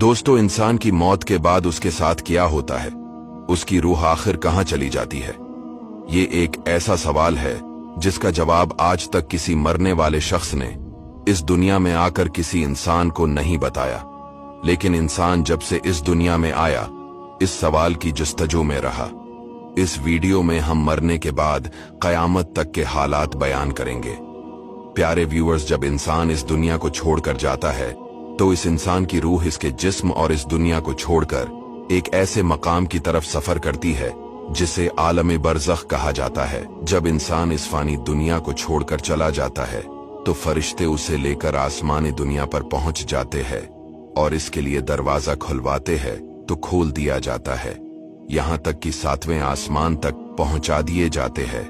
दोस्तों, इंसान की मौत के बाद उसके साथ क्या होता है? उसकी रूह आखिर कहां चली जाती है? ये एक ऐसा सवाल है जिसका जवाब आज तक किसी मरने वाले शख्स ने इस दुनिया में आकर किसी इंसान को नहीं बताया। लेकिन इंसान जब से इस दुनिया में आया, इस सवाल की जस्तजू में रहा। इस वीडियो में हम मरने के बाद कयामत तक के हालात बयान करेंगे। प्यारे व्यूअर्स, जब इंसान इस दुनिया को छोड़कर जाता है तो इस इंसान की रूह इसके जिस्म और इस दुनिया को छोड़कर एक ऐसे मकाम की तरफ सफर करती है जिसे आलम बरज़ख कहा जाता है। जब इंसान इस फानी दुनिया को छोड़कर चला जाता है तो फरिश्ते उसे लेकर आसमानी दुनिया पर पहुंच जाते हैं और इसके लिए दरवाजा खुलवाते हैं तो खोल दिया जाता है। यहां तक कि 7वें आसमान तक पहुंचा दिए जाते हैं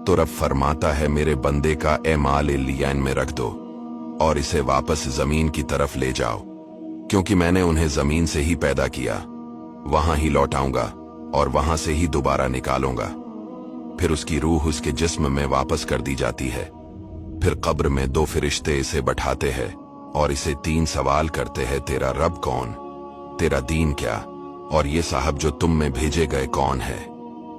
तो रब फरमाता है, मेरे बंदे का एमाल इल्लियन में रख दो और इसे वापस जमीन की तरफ ले जाओ, क्योंकि मैंने उन्हें जमीन से ही पैदा किया, वहां ही लौटाऊंगा और वहां से ही दोबारा निकालूंगा। फिर उसकी रूह उसके जिस्म में वापस कर दी जाती है। फिर कब्र में 2 फरिश्ते इसे बैठाते हैं और इसे 3 सवाल करते हैं, तेरा रब कौन, तेरा दीन क्या, और ये साहब जो तुम में भेजे गए कौन है।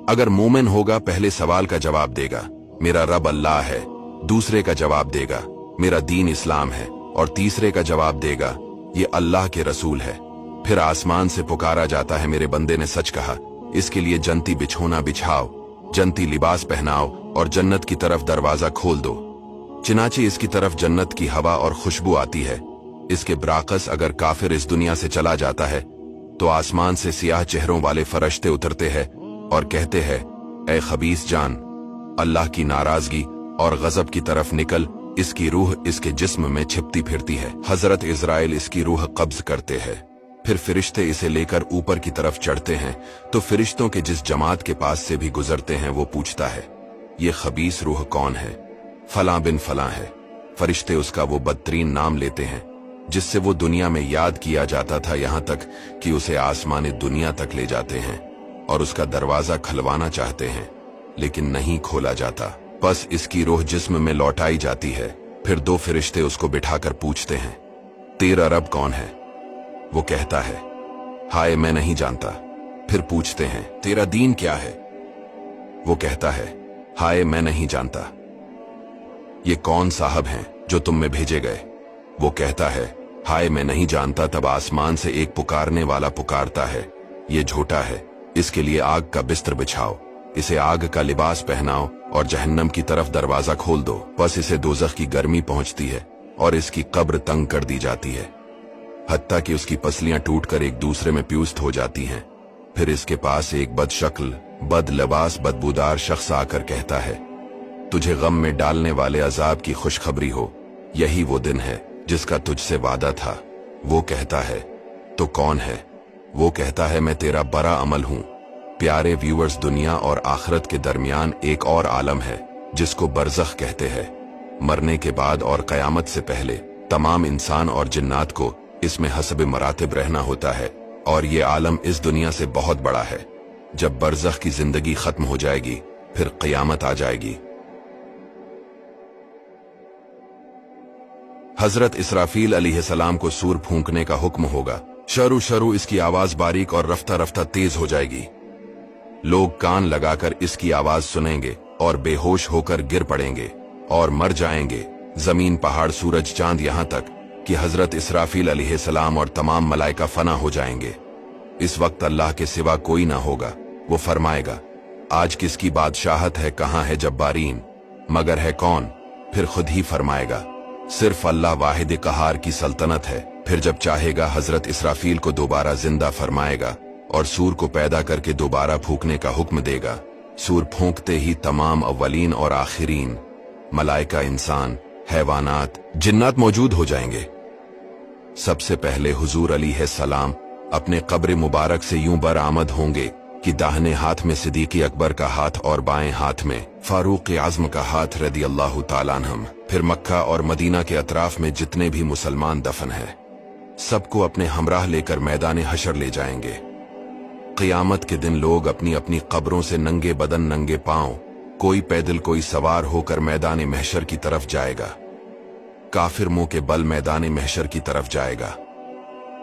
अगर मोमिन होगा, पहले सवाल का जवाब देगा, मेरा रब अल्लाह है। दूसरे का जवाब देगा, मेरा दीन इस्लाम है। और तीसरे का जवाब देगा, ये अल्लाह के रसूल है। फिर आसमान से पुकारा जाता है, मेरे बंदे ने सच कहा, इसके लिए जन्नती बिछोना बिछाओ, जन्नती लिबास पहनाओ और जन्नत की तरफ दरवाजा खोल दो। चिनाचे इसकी तरफ जन्नत की हवा और खुशबू आती है। इसके बराकस अगर काफिर इस दुनिया से चला जाता है तो आसमान से सियाह चेहरों वाले फरिश्ते उतरते हैं और कहते हैं, ऐ खबीस जान, अल्लाह की नाराजगी और गजब की तरफ निकल। इसकी रूह इसके जिस्म में छिपती फिरती है। हजरत इजराइल इसकी रूह कब्ज करते हैं। फिर फरिश्ते इसे लेकर ऊपर की तरफ चढ़ते हैं तो फरिश्तों के जिस जमात के पास से भी गुजरते हैं वो पूछता है, ये खबीस रूह कौन है? फलां बिन फलां है। फरिश्ते उसका वो बदतरीन नाम लेते हैं जिससे वो दुनिया में याद किया जाता था, यहां तक कि उसे आसमानी दुनिया तक ले जाते हैं और उसका दरवाजा खुलवाना चाहते हैं लेकिन नहीं खोला जाता। बस इसकी रूह जिस्म में लौटाई जाती है। फिर 2 फरिश्ते उसको बिठाकर पूछते हैं, तेरा रब कौन है? वो कहता है, हाय मैं नहीं जानता। फिर पूछते हैं, तेरा दीन क्या है? वो कहता है, हाय मैं नहीं जानता। ये कौन साहब हैं जो तुम में भेजे गए? वो कहता है, हाय मैं नहीं जानता। तब आसमान से एक पुकारने वाला पुकारता है, ये झूठा है, इसके लिए आग का बिस्तर बिछाओ, इसे आग का लिबास पहनाओ और जहन्नम की तरफ दरवाजा खोल दो। बस इसे दोज़ख की गर्मी पहुंचती है और इसकी कब्र तंग कर दी जाती है, हत्ता कि उसकी पसलियां टूटकर एक दूसरे में प्यूस्त हो जाती हैं। फिर इसके पास एक बदशक्ल, बद लिबास, बदबूदार शख्स आकर कहता है, तुझे गम में डालने वाले अजाब की खुशखबरी हो, यही वो दिन है जिसका तुझसे वादा था। वो कहता है, तो कौन है? वो कहता है, मैं तेरा बरा अमल हूं। प्यारे व्यूअर्स, दुनिया और आखिरत के दरमियान एक और आलम है जिसको बरज़ख कहते हैं। मरने के बाद और कयामत से पहले तमाम इंसान और जिन्नात को इसमें हसब मरातिब रहना होता है और ये आलम इस दुनिया से बहुत बड़ा है। जब बरज़ख की जिंदगी खत्म हो जाएगी फिर क़यामत आ जाएगी। हजरत इसराफील अलैहिस्सलाम को सूर फूंकने का हुक्म होगा। शरू शरू इसकी आवाज बारीक और रफ्ता रफ्ता तेज हो जाएगी। लोग कान लगाकर इसकी आवाज सुनेंगे और बेहोश होकर गिर पड़ेंगे और मर जाएंगे। जमीन, पहाड़, सूरज, चांद, यहां तक कि हजरत इसराफील अलैहिस्सलाम और तमाम मलाइका फना हो जाएंगे। इस वक्त अल्लाह के सिवा कोई ना होगा। वो फरमाएगा, आज किसकी बादशाहत है, कहां है जब्बारीन, मगर है कौन? फिर खुद ही फरमाएगा, सिर्फ अल्लाह वाहिद कहार की सल्तनत है। फिर जब चाहेगा हजरत इसराफील को दोबारा जिंदा फरमाएगा और सूर को पैदा करके दोबारा फूंकने का हुक्म देगा। सूर फूंकते ही तमाम अव्वलीन और आखिरीन, मलाइका, इंसान, हैवानात, जिन्नात मौजूद हो जाएंगे। सबसे पहले हुजूर अलैहिस्सलाम अपने कब्र मुबारक से यूं बरामद होंगे कि दाहिने हाथ में सिद्दीक़ अकबर का हाथ और बाएं हाथ में फारूक आज़म का हाथ रदियल्लाहु ताला अन्हुम। फिर मक्का और मदीना के अतराफ में जितने भी मुसलमान दफन है सबको अपने हमराह लेकर मैदान हशर ले जाएंगे। क़यामत के दिन लोग अपनी अपनी कब्रों से नंगे बदन, नंगे पांव, कोई पैदल कोई सवार होकर मैदान महशर की तरफ जाएगा। काफिर मुंह के बल मैदान महशर की तरफ जाएगा।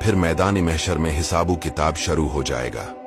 फिर मैदान महशर में हिसाबो किताब शुरू हो जाएगा।